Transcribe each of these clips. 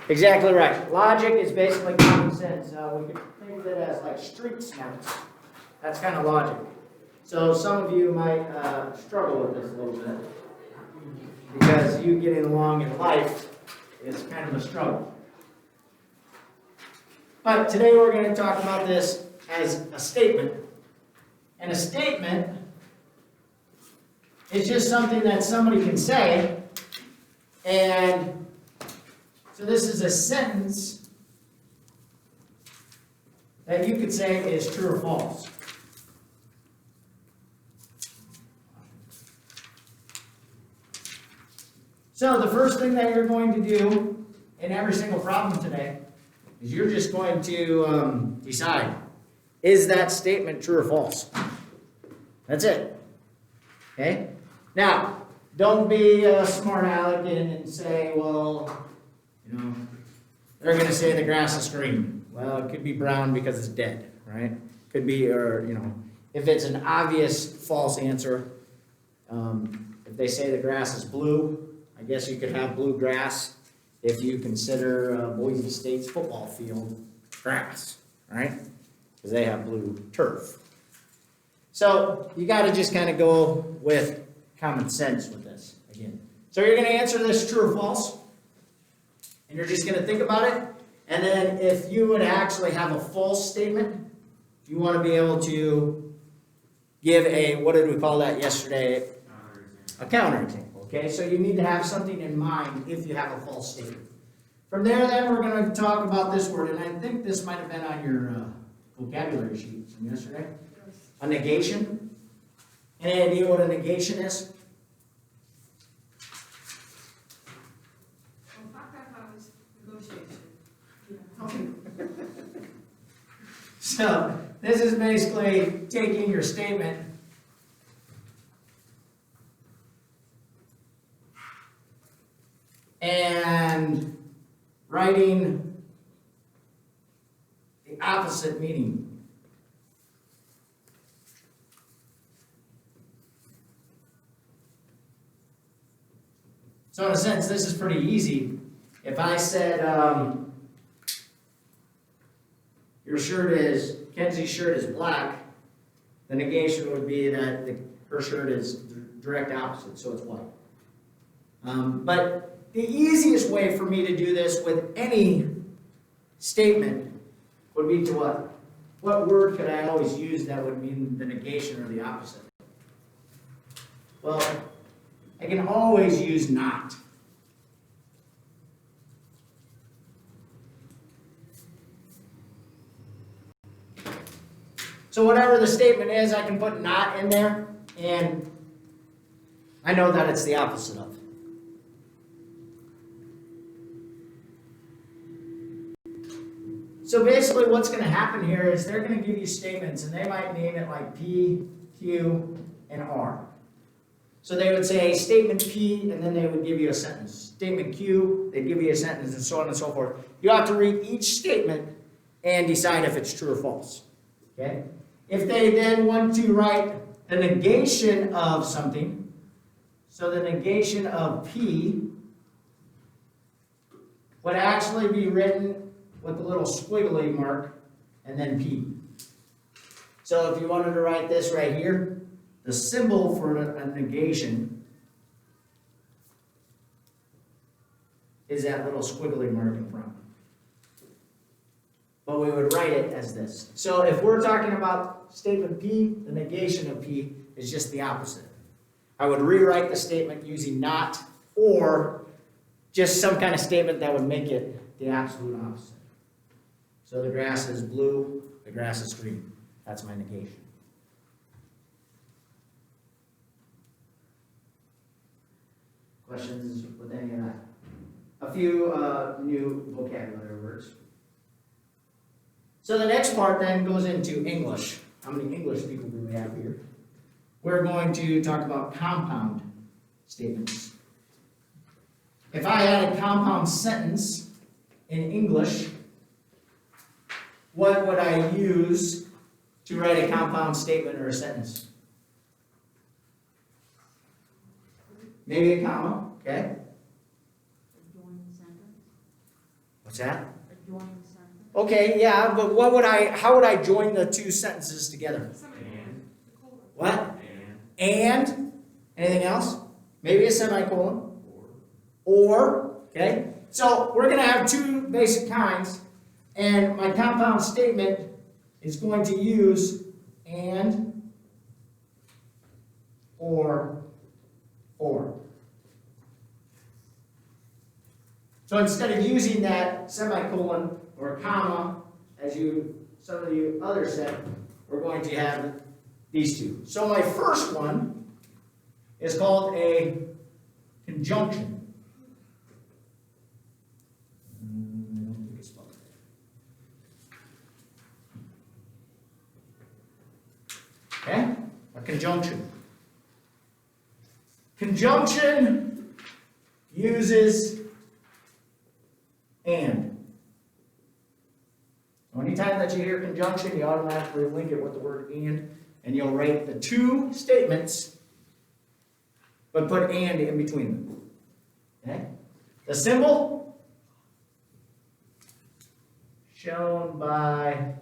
Exactly right. Logic is basically common sense. We could think of it as like street smarts. That's kind of logic. So some of you might struggle with this a little bit because you getting along in life is kind of a struggle. But today we're going to talk about this as a statement. And a statement is just something that somebody can say, and so this is a sentence that you could say is true or false. So the first thing that you're going to do in every single problem today is you're just going to decide, is that statement true or false? That's it. Okay? Now, don't be a smart aleck and say, well, they're going to say the grass is green. Well, it could be brown because it's dead, right? Could be, or, if it's an obvious false answer, if they say the grass is blue, I guess you could have blue grass if you consider Boise State's football field grass, right? Because they have blue turf. So you got to just kind of go with common sense with this again. So you're going to answer this true or false, and you're just going to think about it. And then if you would actually have a false statement, you want to be able to give a, what did we call that yesterday? A counterexample. Okay, so you need to have something in mind if you have a false statement. From there, then, we're going to talk about this word, and I think this might have been on your vocabulary sheet from yesterday. A negation. Any idea what a negation is? So, this is basically taking your statement and writing the opposite meaning. So in a sense, this is pretty easy. If I said, Kenzie's shirt is black, the negation would be that her shirt is direct opposite, so it's white. But the easiest way for me to do this with any statement would be to what? What word could I always use that would mean the negation or the opposite? Well, I can always use not. So whatever the statement is, I can put not in there, and I know that it's the opposite of. So basically what's going to happen here is they're going to give you statements, and they might name it like P, Q, and R. So they would say statement P, and then they would give you a sentence. Statement Q, they'd give you a sentence, and so on and so forth. You have to read each statement and decide if it's true or false. Okay? If they then want to write the negation of something, so the negation of P would actually be written with a little squiggly mark and then P. So if you wanted to write this right here, the symbol for a negation is that little squiggly mark in front. But we would write it as this. So if we're talking about statement P, the negation of P is just the opposite. I would rewrite the statement using not or just some kind of statement that would make it the absolute opposite. So the grass is blue, the grass is green. That's my negation. Questions with any of that? A few new vocabulary words. So the next part then goes into English. How many English people do we have here? We're going to talk about compound statements. If I had a compound sentence in English, what would I use to write a compound statement or a sentence? Maybe a comma, okay? What's that? A joint sentence. Okay, yeah, but how would I join the two sentences together? And. What? And? Anything else? Maybe a semicolon. Or, okay? So we're going to have two basic kinds, and my compound statement is going to use and, or. So instead of using that semicolon or comma, as some of you others said, we're going to have these two. So my first one is called a conjunction. Okay? A conjunction. Conjunction uses and. So anytime that you hear conjunction, you automatically link it with the word and you'll write the two statements, but put and in between them. Okay? The symbol shown by,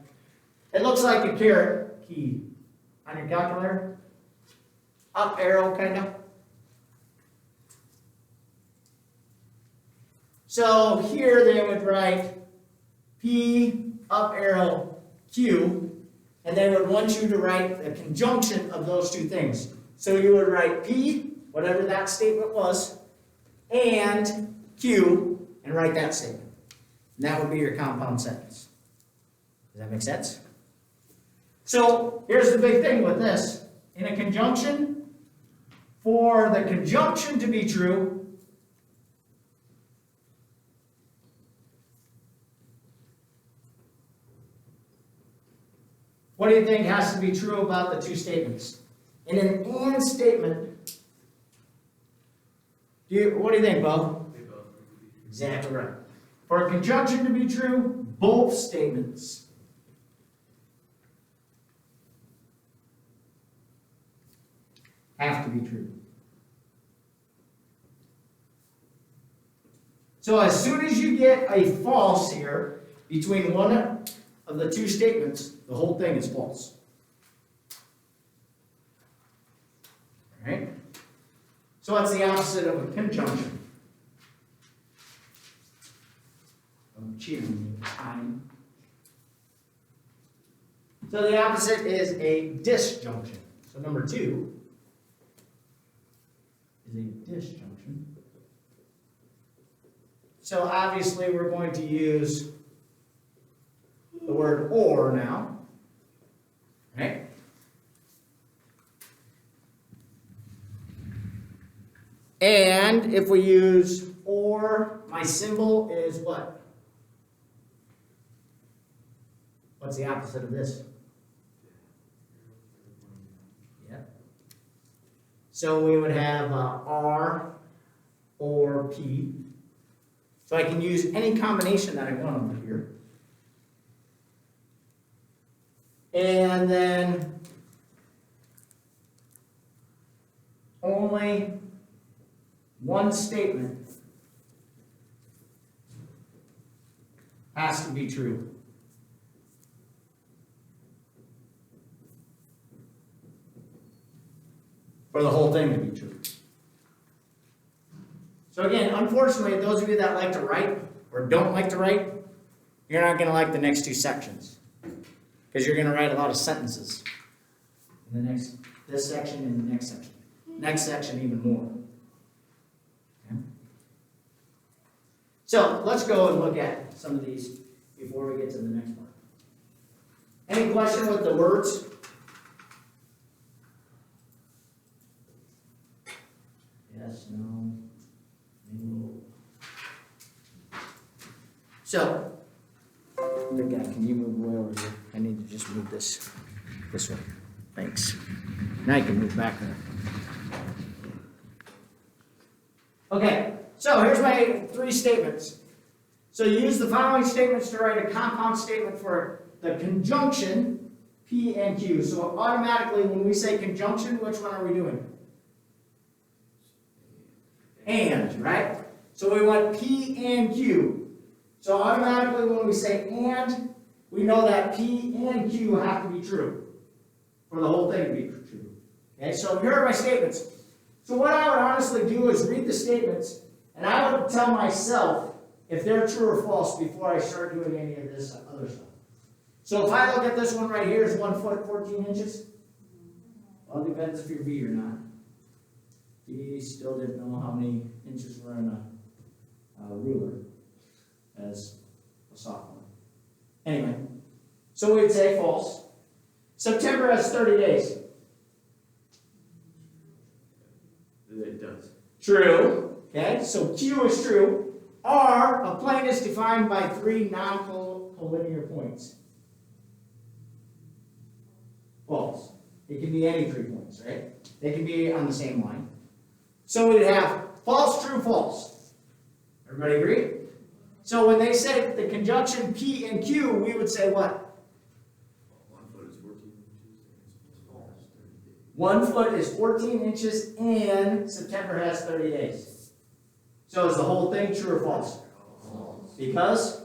it looks like a caret key on your calculator. Up arrow, kind of. So here they would write P up arrow Q, and they would want you to write the conjunction of those two things. So you would write P, whatever that statement was, and Q, and write that statement. And that would be your compound sentence. Does that make sense? So here's the big thing with this. In a conjunction, for the conjunction to be true, what do you think has to be true about the two statements? In an and statement, what do you think, Bo? Exactly right. For a conjunction to be true, both statements have to be true. So as soon as you get a false here between one of the two statements, the whole thing is false. All right? So what's the opposite of a conjunction? Of cheating time. So the opposite is a disjunction. So number 2 is a disjunction. So obviously we're going to use the word or now, right? And if we use or, my symbol is what? What's the opposite of this? Yeah. So we would have R or P. So I can use any combination that I want over here. And then only one statement has to be true. For the whole thing to be true. So again, unfortunately, those of you that like to write or don't like to write, you're not going to like the next two sections. Because you're going to write a lot of sentences in this section and the next section. Next section even more. Okay. So let's go and look at some of these before we get to the next one. Any question with the words? Yes, no, maybe. So, big guy, can you move way over here? I need to just move this way. Thanks. Now you can move back there. Okay, so here's my 3 statements. So you use the following statements to write a compound statement for the conjunction P and Q. So automatically when we say conjunction, which one are we doing? And, right? So we want P and Q. So automatically when we say and, we know that P and Q have to be true for the whole thing to be true. Okay, so here are my statements. So what I would honestly do is read the statements, and I would tell myself if they're true or false before I start doing any of this other stuff. So if I look at this one right here, is 1 foot 14 inches? Well, it depends if you're V or not. He still didn't know how many inches were in a ruler as a sophomore. Anyway, so we'd say false. September has 30 days. It does. True. Okay, so Q is true. R, a plane is defined by 3 non-collinear points. False. It can be any 3 points, right? They can be on the same line. So we'd have false, true, false. Everybody agree? So when they say the conjunction P and Q, we would say what? 1 foot is 14 inches. 1 foot is 14 inches and September has 30 days. So is the whole thing true or false? False. Because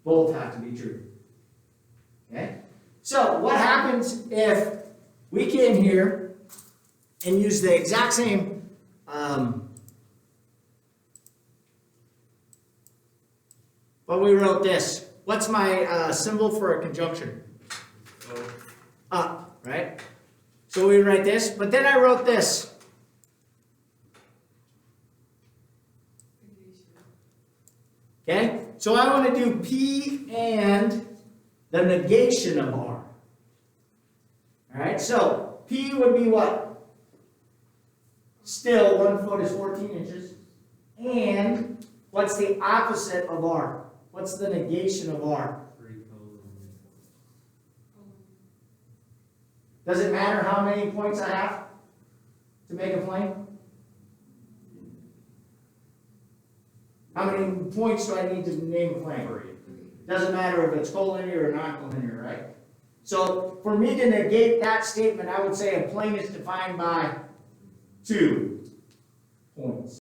both have to be true. Okay? So what happens if we came here and use the exact same but we wrote this. What's my symbol for a conjunction? Up, right? So we write this, but then I wrote this. Okay? So I want to do P and the negation of R. Alright, so P would be what? Still, 1 foot is 14 inches. And what's the opposite of R? What's the negation of R? Does it matter how many points I have to make a plane? How many points do I need to name a plane? Doesn't matter if it's collinear or non-collinear, right? So for me to negate that statement, I would say a plane is defined by 2 points.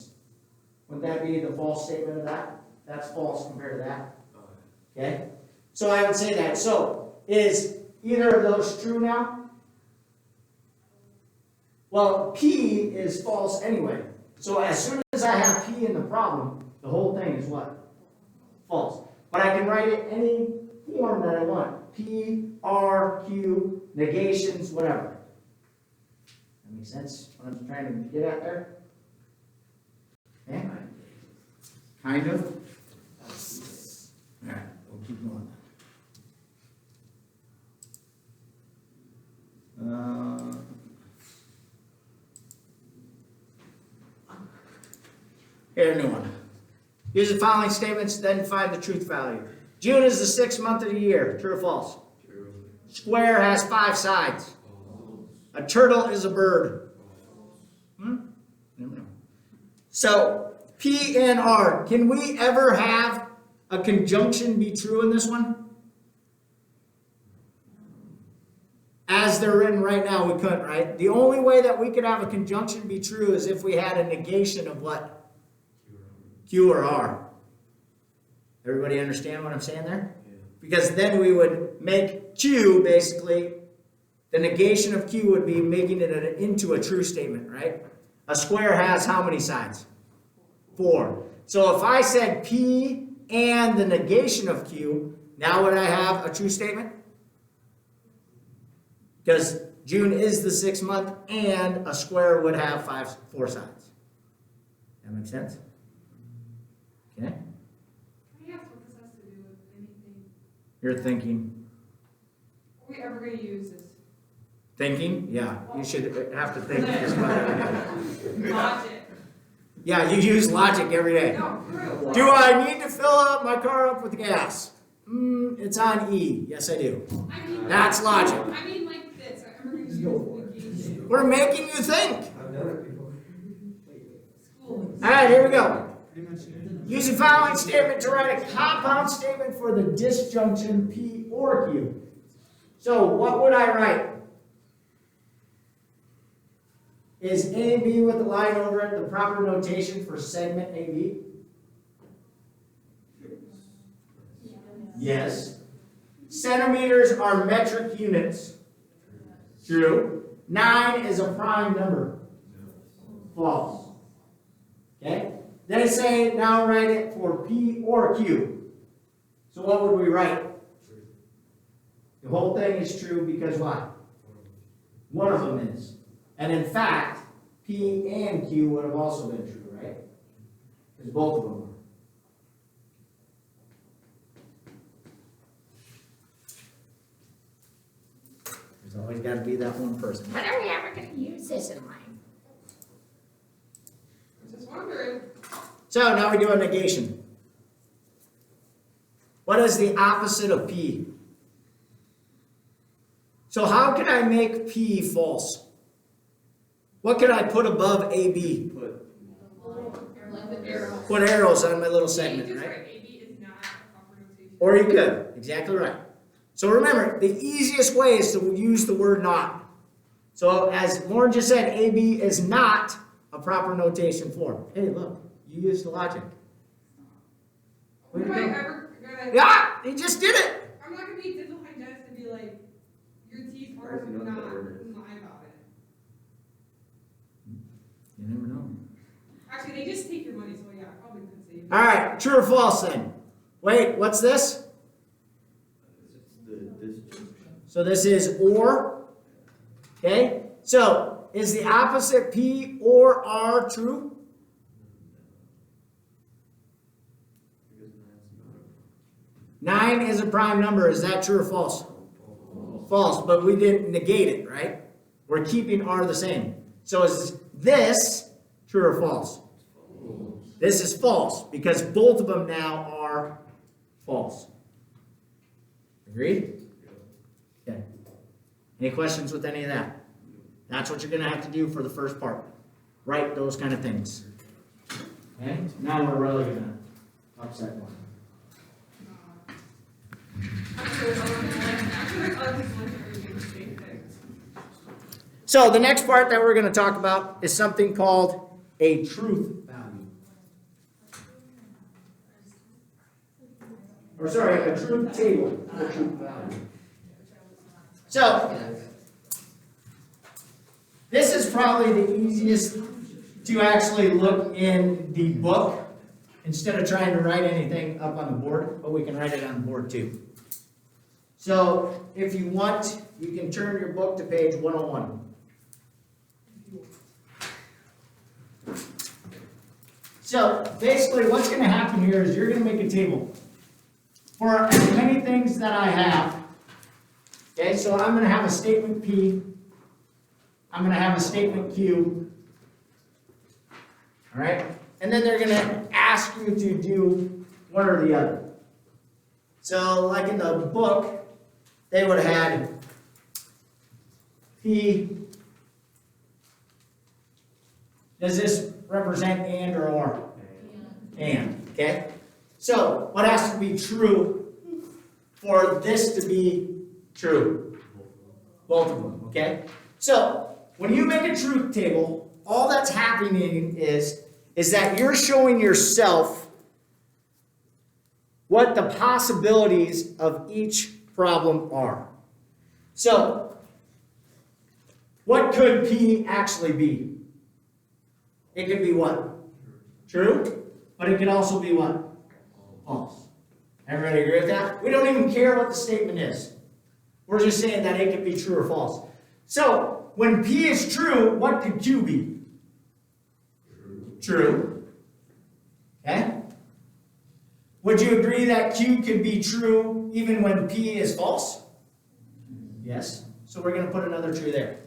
Would that be the false statement of that? That's false compared to that. Okay? So I would say that. So is either of those true now? Well, P is false anyway. So as soon as I have P in the problem, the whole thing is what? False. But I can write it any form that I want. P, R, Q, negations, whatever. That makes sense? What I'm trying to get at there? Okay? Kind of. Alright, we'll keep going. Here, a new one. Use the following statements, then find the truth value. June is the 6th month of the year. True or false? True. Square has 5 sides. A turtle is a bird. Never know. So, P and R. Can we ever have a conjunction be true in this one? As they're written right now, we couldn't, right? The only way that we could have a conjunction be true is if we had a negation of what? Q or R. Everybody understand what I'm saying there? Yeah. Because then we would make Q basically, the negation of Q would be making it into a true statement, right? A square has how many sides? 4. So if I said P and the negation of Q, now would I have a true statement? Because June is the 6th month and a square would have 4 sides. That makes sense? Okay? Can I ask what this has to do with anything? You're thinking. Are we ever going to use this? Thinking? Yeah, you should have to think just about every day. Logic. Yeah, you use logic every day. No, true. Do I need to fill up my car up with gas? It's on E. Yes, I do. I mean, That's logic. I mean like this. Are we going to use negation? We're making you think. I've done it before. School. All right, here we go. Use the following statement to write a compound statement for the disjunction P or Q. So what would I write? Is A and B with the line over it the proper notation for segment AB? Yes. Centimeters are metric units. True. 9 is a prime number. False. Okay? They say now write it for P or Q. So what would we write? The whole thing is true because why? One of them is. And in fact, P and Q would have also been true, right? Because both of them are. There's always got to be that one person. When are we ever going to use this in life? Just wondering. So now we do a negation. What is the opposite of P? So how can I make P false? What can I put above AB? Put arrows on my little segment, Just right? write AB is not a proper notation. Or you could. Exactly right. So remember, the easiest way is to use the word not. So as Lauren just said, AB is not a proper notation form. Hey, look, you used the logic. Way to Am I go. ever gonna? Yeah, he just did it. I'm not gonna be dental hygienist and be like, your teeth are Actually, no, not that's what it is. lie about it. You never know. Actually, they just take your money, so yeah, I probably could say. All right, true or false then? Wait, what's this? So this is or. Okay, so is the opposite P or R true? Nine is a prime number. Is that true or false? False, but we didn't negate it, right? We're keeping R the same. So is this true or false? This is false because both of them now are false. Agreed? Okay. Any questions with any of that? That's what you're going to have to do for the first part. Write those kind of things. Okay? Now we're really going to upset one. So the next part that we're going to talk about is something called a truth value. Or sorry, a truth table, not a truth value. So this is probably the easiest to actually look in the book instead of trying to write anything up on the board, but we can write it on the board too. So if you want, you can turn your book to page 101. So basically what's going to happen here is you're going to make a table for as many things that I have. Okay, so I'm going to have a statement P. I'm going to have a statement Q. All right? And then they're going to ask you to do one or the other. So like in the book, they would have had P. Does this represent and or? And. Okay? So what has to be true for this to be true? Both of them. Okay? So when you make a truth table, all that's happening is that you're showing yourself what the possibilities of each problem are. So, what could P actually be? It could be what? True? But it could also be what? False. Everybody agree with that? We don't even care what the statement is. We're just saying that it could be true or false. So, when P is true, what could Q be? True. Okay? Would you agree that Q could be true even when P is false? Yes. So we're going to put another true there.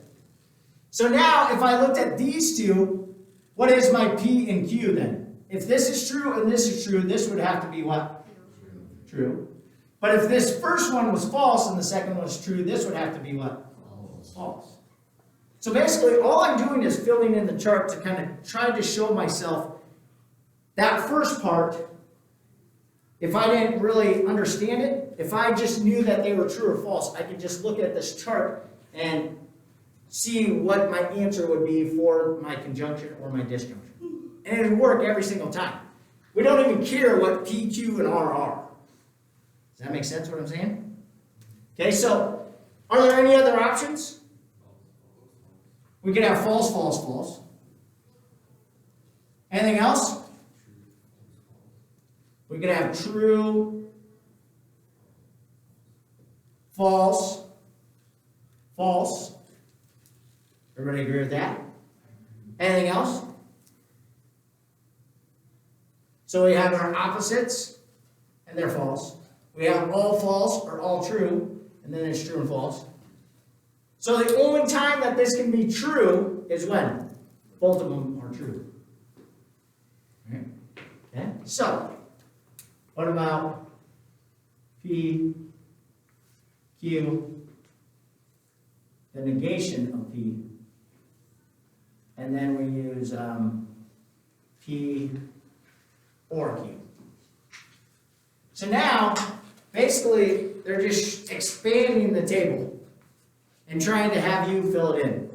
So now, if I looked at these two, what is my P and Q then? If this is true and this is true, this would have to be what? True. But if this first one was false and the second one was true, this would have to be what? False. So basically, all I'm doing is filling in the chart to kind of try to show myself that first part. If I didn't really understand it, if I just knew that they were true or false, I could just look at this chart and see what my answer would be for my conjunction or my disjunction. And it would work every single time. We don't even care what P, Q, and R are. Does that make sense what I'm saying? Okay, so are there any other options? We could have false, false, false. Anything else? We could have true, false, false. Everybody agree with that? Anything else? So we have our opposites, and they're false. We have all false or all true, and then there's true and false. So the only time that this can be true is when both of them are true. Right? Okay? So, what about P, Q, the negation of P, and then we use P or Q. So now, basically, they're just expanding the table and trying to have you fill it in.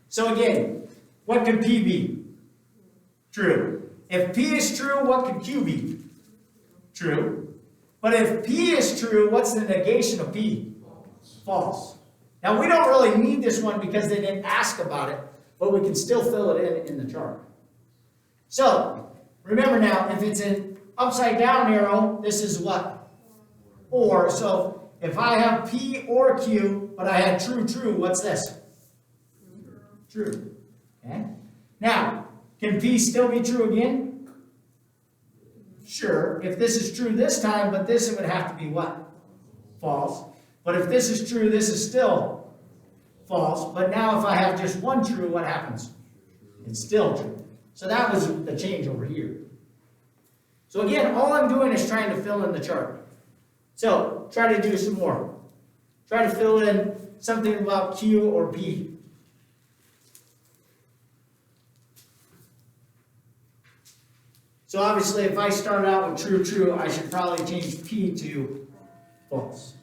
So again, what could P be? True. If P is true, what could Q be? True. But if P is true, what's the negation of P? False. Now we don't really need this one because they didn't ask about it, but we can still fill it in the chart. So, remember now, if it's an upside down arrow, this is what? Or, so if I have P or Q, but I had true, true, what's this? True. Okay? Now, can P still be true again? Sure. If this is true this time, but this would have to be what? False. But if this is true, this is still false. But now if I have just one true, what happens? It's still true. So that was the change over here. So again, all I'm doing is trying to fill in the chart. So try to do some more. Try to fill in something about Q or P. So obviously, if I start out with true, true, I should probably change P to false.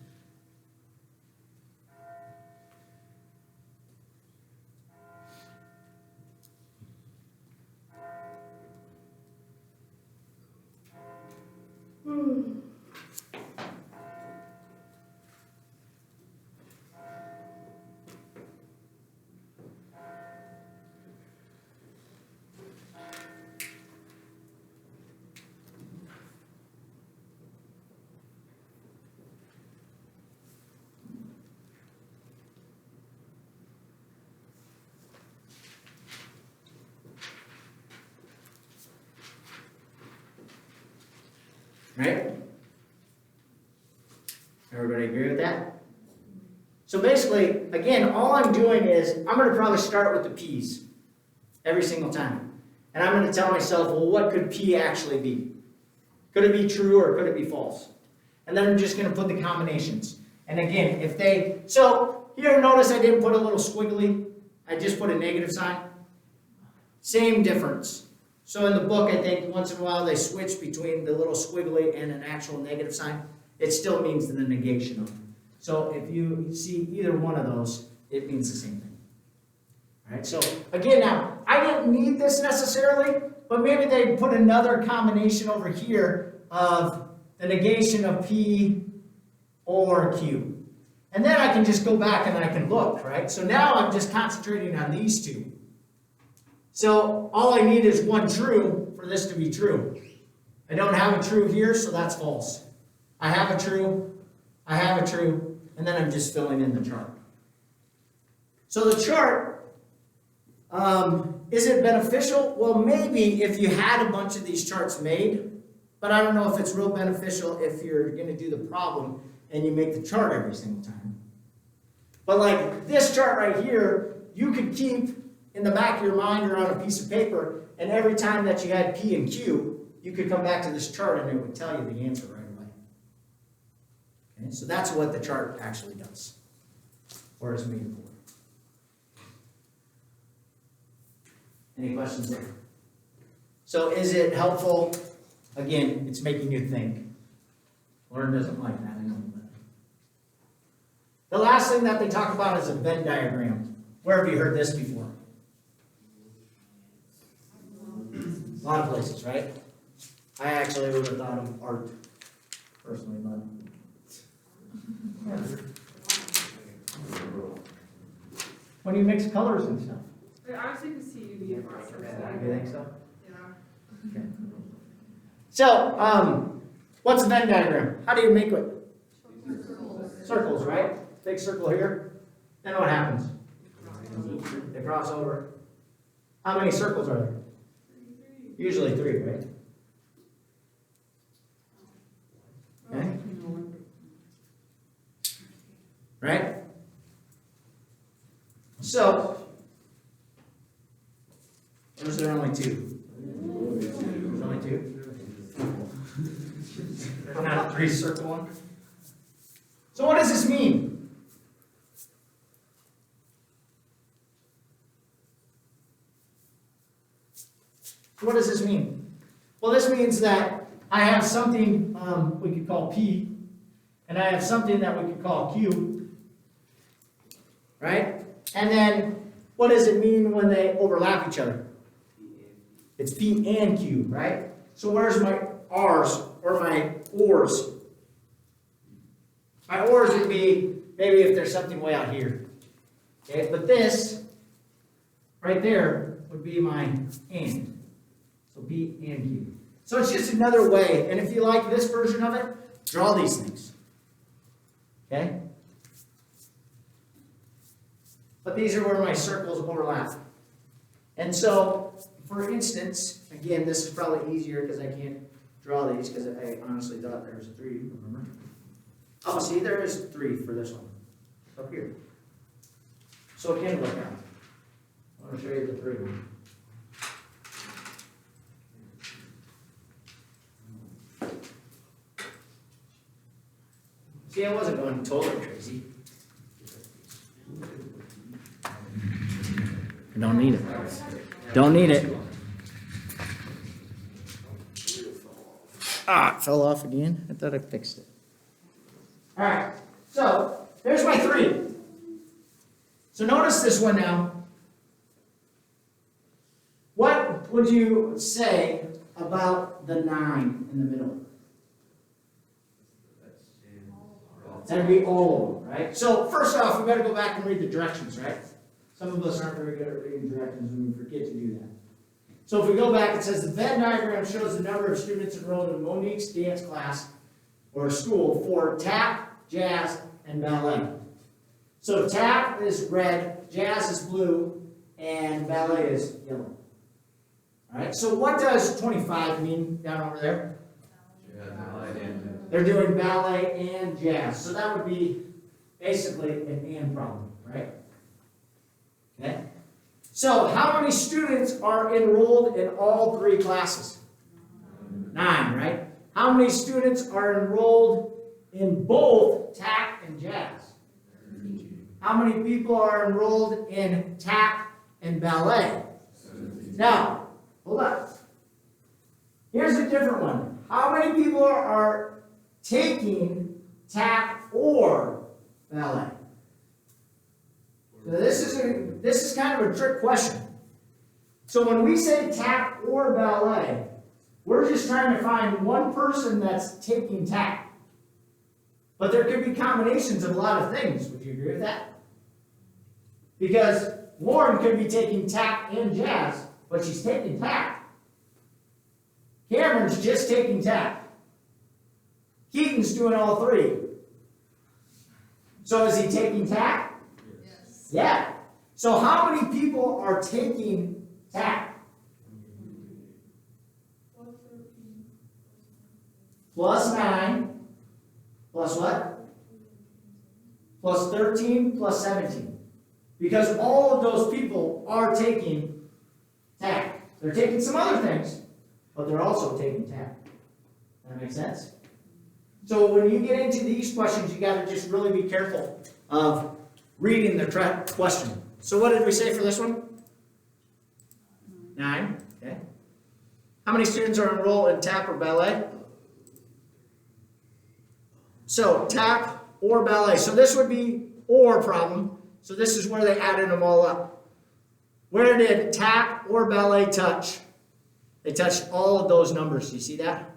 Right? Everybody agree with that? So basically, again, all I'm doing is, I'm going to probably start with the P's every single time. And I'm going to tell myself, well, what could P actually be? Could it be true or could it be false? And then I'm just going to put the combinations. And again, if they, so here notice I didn't put a little squiggly. I just put a negative sign. Same difference. So in the book, I think once in a while they switch between the little squiggly and an actual negative sign. It still means the negation of it. So if you see either one of those, it means the same thing. All right, so again now, I didn't need this necessarily, but maybe they put another combination over here of the negation of P or Q. And then I can just go back and I can look, right? So now I'm just concentrating on these two. So all I need is one true for this to be true. I don't have a true here, so that's false. I have a true, and then I'm just filling in the chart. So the chart, is it beneficial? Well, maybe if you had a bunch of these charts made, but I don't know if it's real beneficial if you're going to do the problem and you make the chart every single time. But like this chart right here, you could keep in the back of your mind or on a piece of paper, and every time that you had P and Q, you could come back to this chart and it would tell you the answer right away. Okay, so that's what the chart actually does, or is made for. Any questions there? So is it helpful? Again, it's making you think. Lauren doesn't like that, I know. The last thing that they talk about is a Venn diagram. Where have you heard this before? A lot of places, right? I actually would have thought of art, personally, but When you mix colors and stuff. I honestly could see you being more You successful. think so? Yeah. So, what's a Venn diagram? How do you make it? Circles, right? Big circle here. Then what happens? They cross over. How many circles are there? Usually 3, right? Okay. Right? So, or is there only 2? There's only 2? Not a 3 circle one? So what does this mean? What does this mean? Well, this means that I have something we could call P, and I have something that we could call Q, right? And then what does it mean when they overlap each other? It's P and Q, right? So where's my R's or my O's? My O's would be maybe if there's something way out here. Okay, but this right there would be my and. So P and Q. So it's just another way, and if you like this version of it, draw these things. Okay? But these are where my circles overlap. And so, for instance, again, this is probably easier because I can't draw these because I honestly thought there was 3, remember? Oh, see, there is 3 for this one. Up here. So again, look out. I want to show you the 3 one. See, I wasn't going totally crazy. I don't need it. Don't need it. Ah, it fell off again. I thought I fixed it. All right, so there's my 3. So notice this one now. What would you say about the 9 in the middle? That'd be all of them, right? So first off, we better go back and read the directions, right? Some of us aren't very good at reading directions and we forget to do that. So if we go back, it says the Venn diagram shows the number of students enrolled in Monique's dance class or school for tap, jazz, and ballet. So tap is red, jazz is blue, and ballet is yellow. All right, so what does 25 mean down over there? They're doing ballet and jazz. So that would be basically an and problem, right? Okay. So how many students are enrolled in all 3 classes? 9, right? How many students are enrolled in both tap and jazz? How many people are enrolled in tap and ballet? Now, hold on. Here's a different one. How many people are taking tap or ballet? So this is kind of a trick question. So when we say tap or ballet, we're just trying to find one person that's taking tap. But there could be combinations of a lot of things. Would you agree with that? Because Lauren could be taking tap and jazz, but she's taking tap. Cameron's just taking tap. Keaton's doing all 3. So is he taking tap? Yes. Yeah. So how many people are taking tap? Plus 9. Plus what? Plus 13 plus 17. Because all of those people are taking tap. They're taking some other things, but they're also taking tap. That makes sense? So when you get into these questions, you got to just really be careful of reading the question. So what did we say for this one? 9. Okay. How many students are enrolled in tap or ballet? So tap or ballet. So this would be or problem. So this is where they added them all up. Where did tap or ballet touch? They touched all of those numbers. You see that?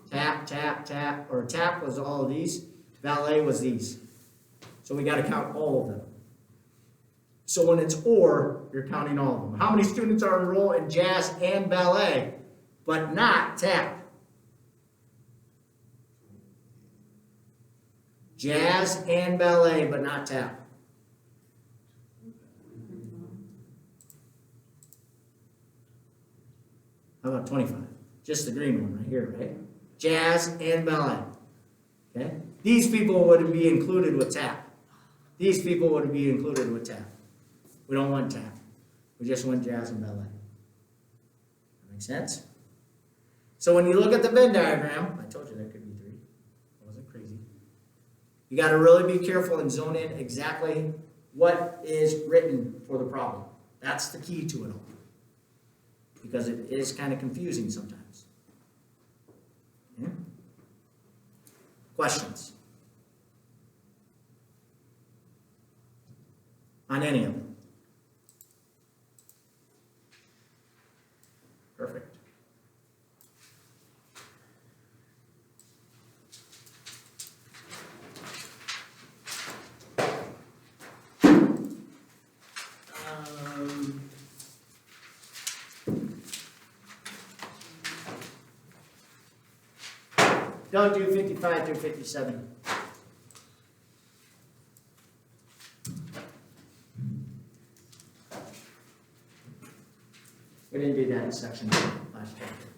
Tap, tap, tap, or tap was all of these. Valet was these. So we gotta count all of them. So when it's or, you're counting all of them. How many students are enrolled in jazz and ballet, but not tap? Jazz and ballet, but not tap. How about 25? Just the green one right here, right? Jazz and ballet. Okay? These people would be included with tap. These people would be included with tap. We don't want tap. We just want jazz and ballet. That makes sense? So when you look at the Venn diagram, I told you there could be 3. I wasn't crazy. You got to really be careful and zone in exactly what is written for the problem. That's the key to it all. Because it is kind of confusing sometimes. Yeah? Questions? On any of them? Perfect. Don't do 55 through 57. We didn't do that in section last chapter.